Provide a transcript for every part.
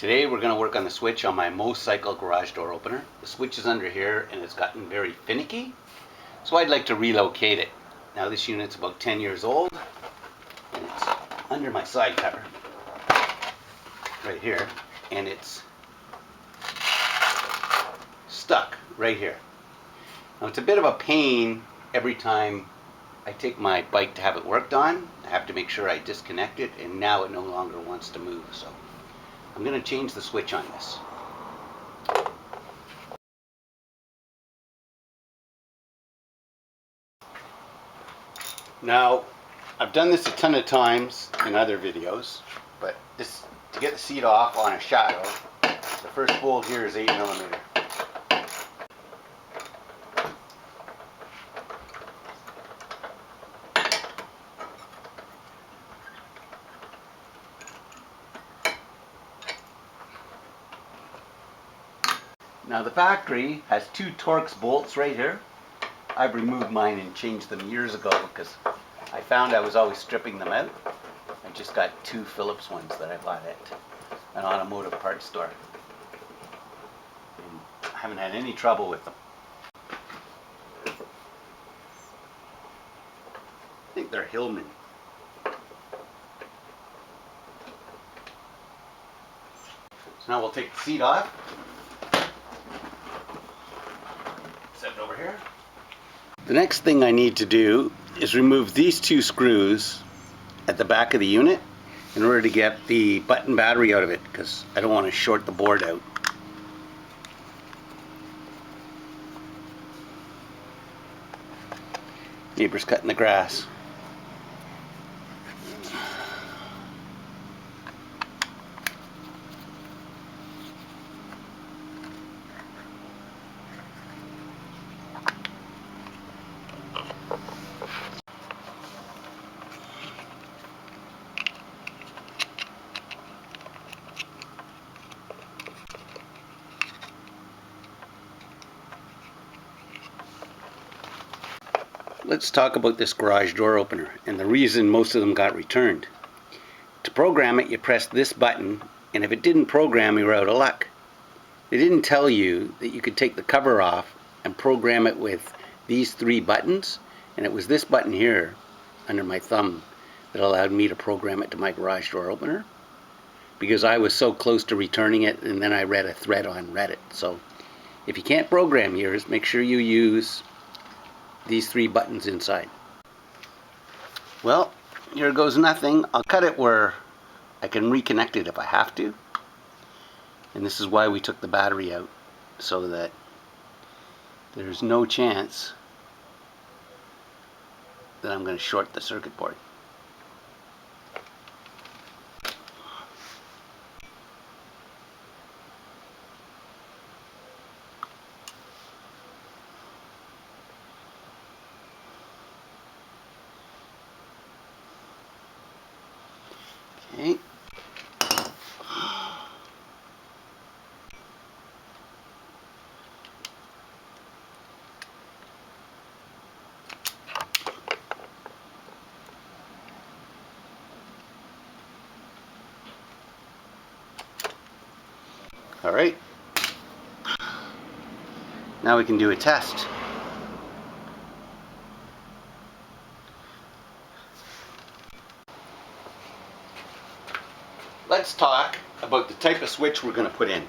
Today we're going to work on the switch on my motorcycle garage door opener. The switch is under here and it's gotten very finicky, so I'd like to relocate it. Now this unit's about 10 years old and it's under my side cover right here, and it's stuck right here. Now it's a bit of a pain every time I take my bike to have it worked on. I have to make sure I disconnect it, and now it no longer wants to move. So I'm going to change the switch on this. Now, I've done this a ton of times in other videos, but this, to get the seat off on a shadow, the first bolt here is 8mm. Now the factory has two Torx bolts right here. I've removed mine and changed them years ago because I found I was always stripping them out. I just got two Phillips ones that I bought at an automotive parts store. And I haven't had any trouble with them. I think they're Hillman. So now we'll take the seat off. Set it over here. The next thing I need to do is remove these two screws at the back of the unit in order to get the button battery out of it, because I don't want to short the board out. Neighbor's cutting the grass. Let's talk about this garage door opener and the reason most of them got returned. To program it, you press this button, and if it didn't program, you're out of luck. They didn't tell you that you could take the cover off and program it with these three buttons, and it was this button here under my thumb that allowed me to program it to my garage door opener, because I was so close to returning it, and then I read a thread on Reddit. So if you can't program yours, make sure you use these three buttons inside. Well, here goes nothing. I'll cut it where I can reconnect it if I have to. And this is why we took the battery out, so that there's no chance that I'm going to short the circuit board. Okay. All right. Now we can do a test. Let's talk about the type of switch we're going to put in.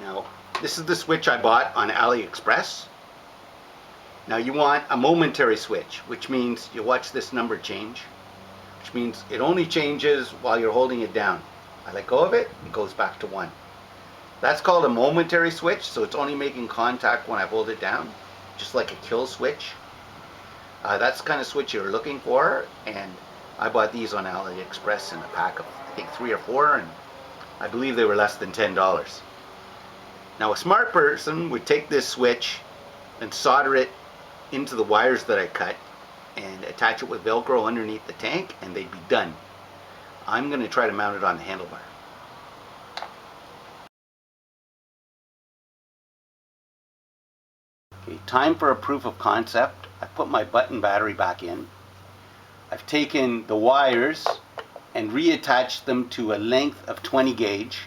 Now, this is the switch I bought on AliExpress. Now you want a momentary switch, which means you watch this number change, which means it only changes while you're holding it down. I let go of it, it goes back to 1. That's called a momentary switch, so it's only making contact when I hold it down, just like a kill switch. That's the kind of switch you're looking for, and I bought these on AliExpress in a pack of, I think, 3 or 4, and I believe they were less than $10. Now a smart person would take this switch and solder it into the wires that I cut and attach it with Velcro underneath the tank, and they'd be done. I'm going to try to mount it on the handlebar. Okay, time for a proof of concept. I put my button battery back in. I've taken the wires and reattached them to a length of 20 gauge.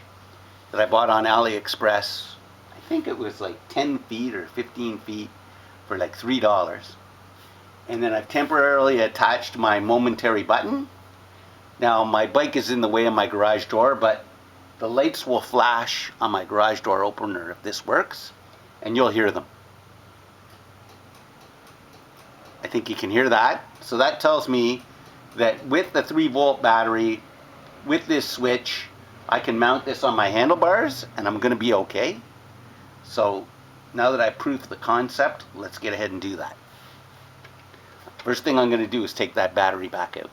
that I bought on AliExpress. I think it was like 10 feet or 15 feet for like $3. And then I've temporarily attached my momentary button. Now my bike is in the way of my garage door, but the lights will flash on my garage door opener if this works, and you'll hear them. I think you can hear that. So that tells me that with the 3-volt battery, with this switch, I can mount this on my handlebars and I'm going to be okay. So now that I've proved the concept, let's get ahead and do that. First thing I'm going to do is take that battery back out.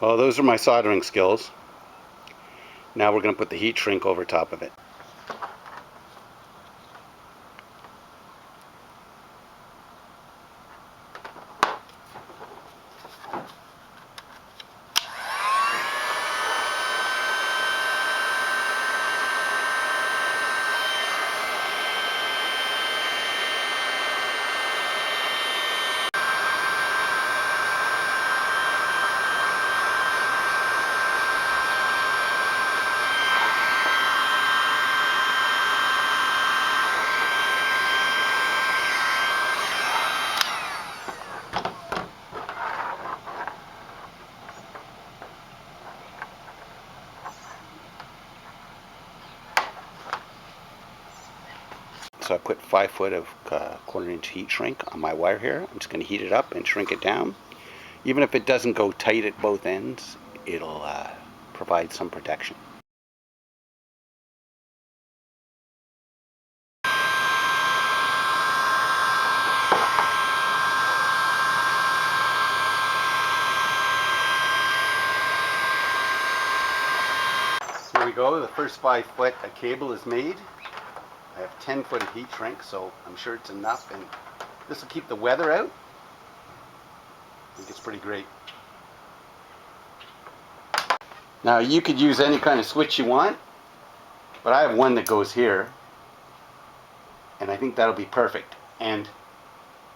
Well, those are my soldering skills. Now we're going to put the heat shrink over top of it. So I put 5 foot of 1/4 inch heat shrink on my wire here. I'm just going to heat it up and shrink it down. Even if it doesn't go tight at both ends, it'll provide some protection. Here we go, the first 5 foot of cable is made. I have 10 foot of heat shrink, so I'm sure it's enough, and this will keep the weather out. I think it's pretty great. Now you could use any kind of switch you want, but I have one that goes here, and I think that'll be perfect. And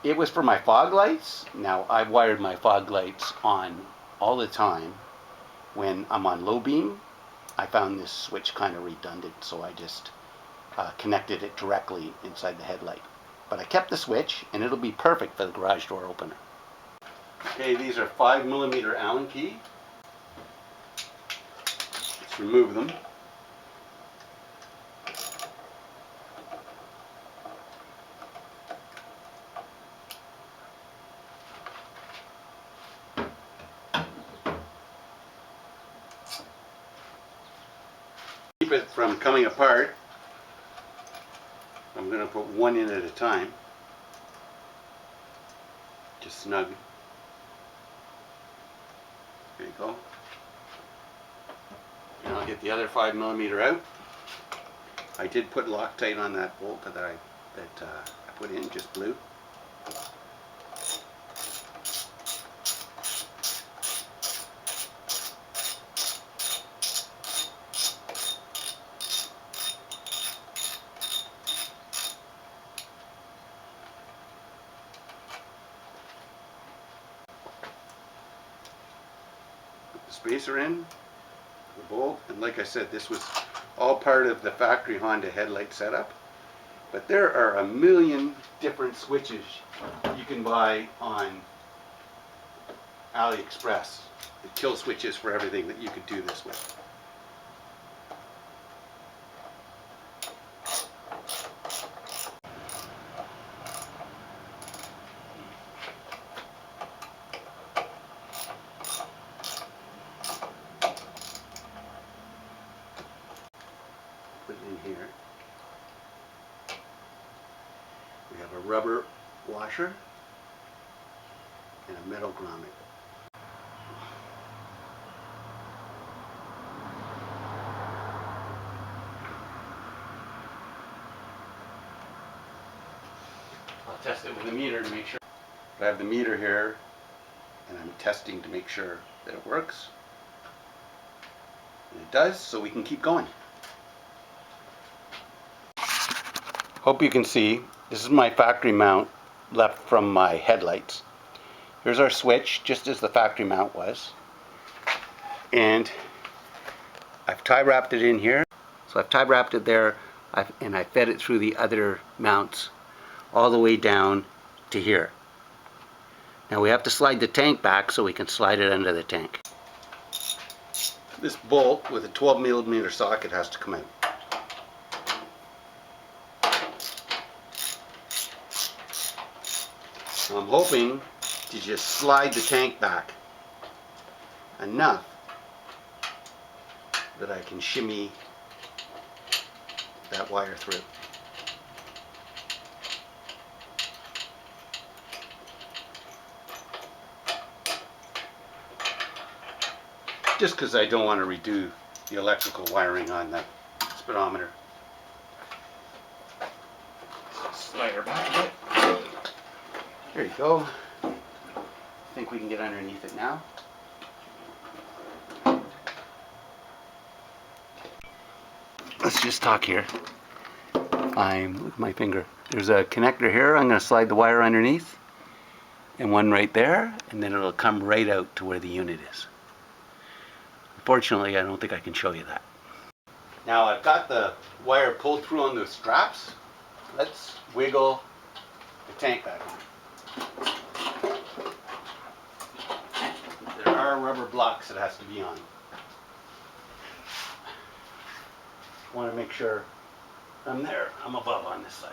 it was for my fog lights. Now I've wired my fog lights on all the time. When I'm on low beam, I found this switch kind of redundant, so I just connected it directly inside the headlight. But I kept the switch, and it'll be perfect for the garage door opener. Okay, these are 5mm Allen key. Let's remove them. Keep it from coming apart. I'm going to put one in at a time. Just snug. There you go. And I'll get the other 5mm out. I did put Loctite on that bolt that I put in, just blue. Spacer in, the bolt, and like I said, this was all part of the factory Honda headlight setup. But there are a million different switches you can buy on AliExpress. The kill switches for everything that you could do this with. Put it in here. We have a rubber washer and a metal grommet. I'll test it with a meter to make sure. I have the meter here and I'm testing to make sure that it works. And it does, so we can keep going. Hope you can see, this is my factory mount left from my headlights. Here's our switch, just as the factory mount was. And I've tie wrapped it in here. So I've tie wrapped it there, and I fed it through the other mounts all the way down to here. Now we have to slide the tank back so we can slide it under the tank. This bolt with a 12mm socket has to come out. So I'm hoping to just slide the tank back enough that I can shimmy that wire through. Just because I don't want to redo the electrical wiring on the speedometer. Slide her back a bit. There you go. I think we can get underneath it now. Let's just talk here. With my finger. There's a connector here. I'm going to slide the wire underneath, and one right there, and then it'll come right out to where the unit is. Unfortunately, I don't think I can show you that. Now I've got the wire pulled through on the straps. Let's wiggle the tank back on. There are rubber blocks it has to be on. I want to make sure I'm there. I'm above on this side.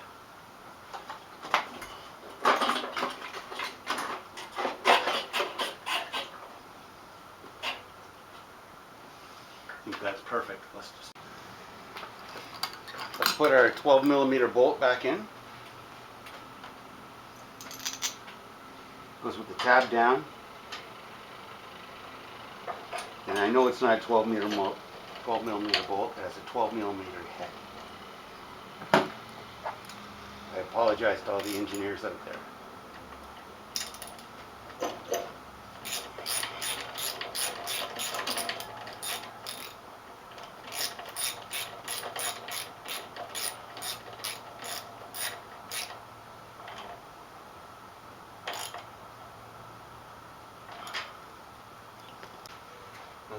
I think that's perfect. Let's put our 12mm bolt back in. Goes with the tab down. And I know it's not a 12mm bolt. It has a 12mm head. I apologize to all the engineers out there.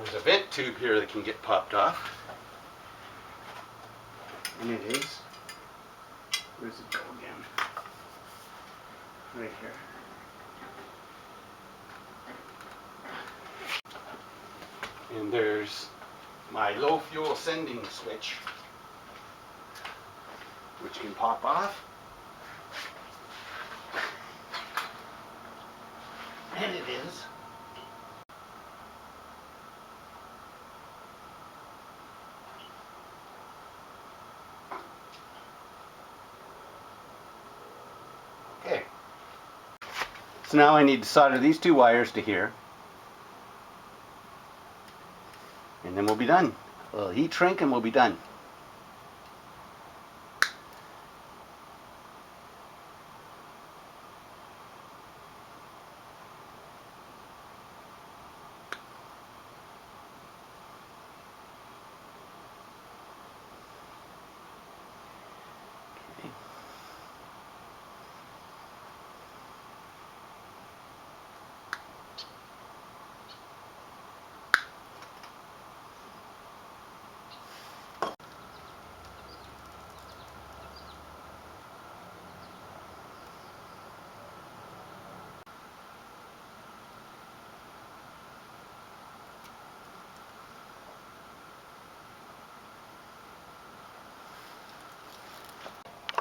There's a vent tube here that can get popped off. And it is, where's it go again? Right here. And there's my low fuel sending switch, which can pop off. And it is. Okay. So now I need to solder these two wires to here. And then we'll be done. A little heat shrink and we'll be done.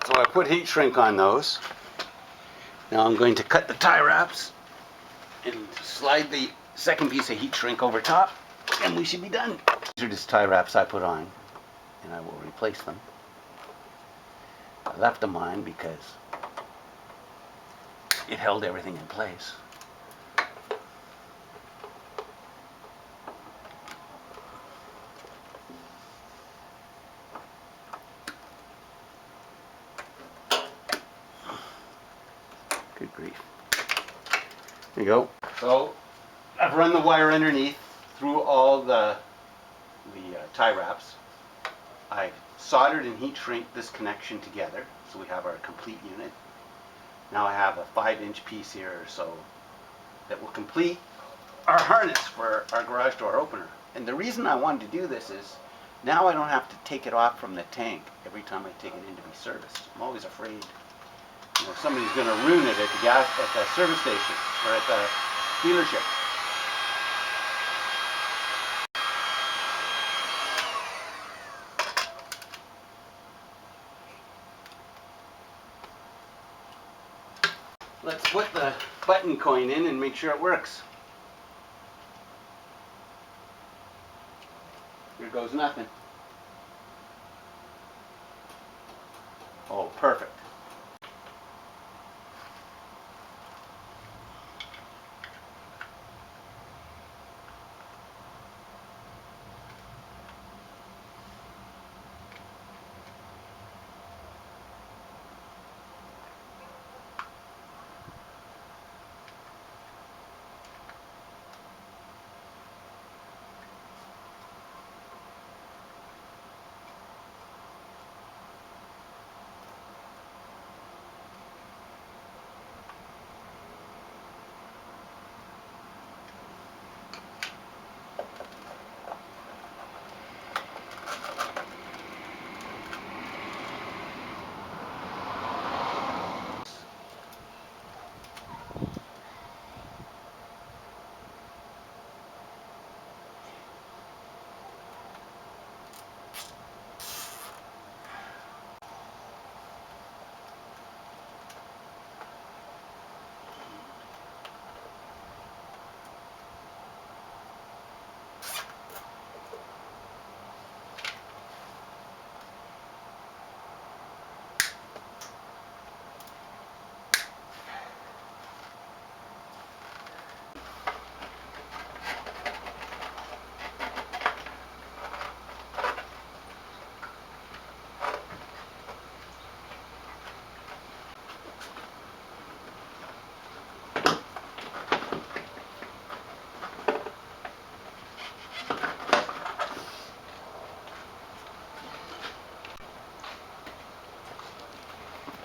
So I put heat shrink on those. Now I'm going to cut the tie wraps and slide the second piece of heat shrink over top, and we should be done. These are just tie wraps I put on, and I will replace them. I left them on because it held everything in place. Good grief. There you go. So I've run the wire underneath through all the tie wraps. I've soldered and heat shrink this connection together so we have our complete unit. Now I have a 5-inch piece here or so that will complete our harness for our garage door opener. And the reason I wanted to do this is now I don't have to take it off from the tank every time I take it in to be serviced. I'm always afraid, you know, somebody's going to ruin it at the service station or at the dealership. Let's put the button coin in and make sure it works. Here goes nothing. Oh, perfect.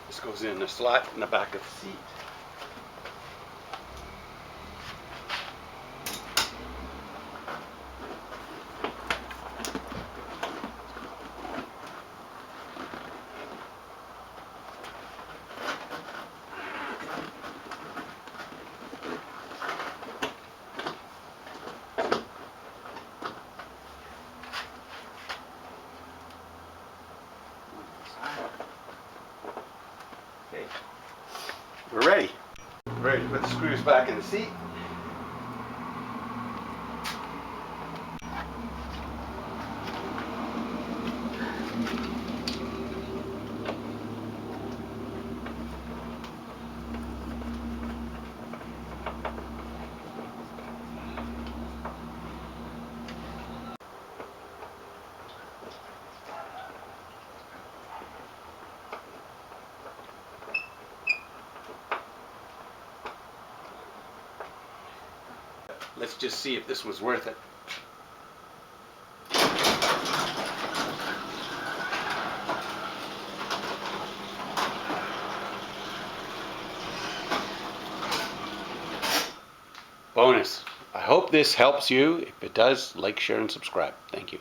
This goes in the slot in the back of the seat. Okay, we're ready. We're ready to put the screws back in the seat. Let's just see if this was worth it. Bonus. I hope this helps you. If it does, like, share, and subscribe. Thank you.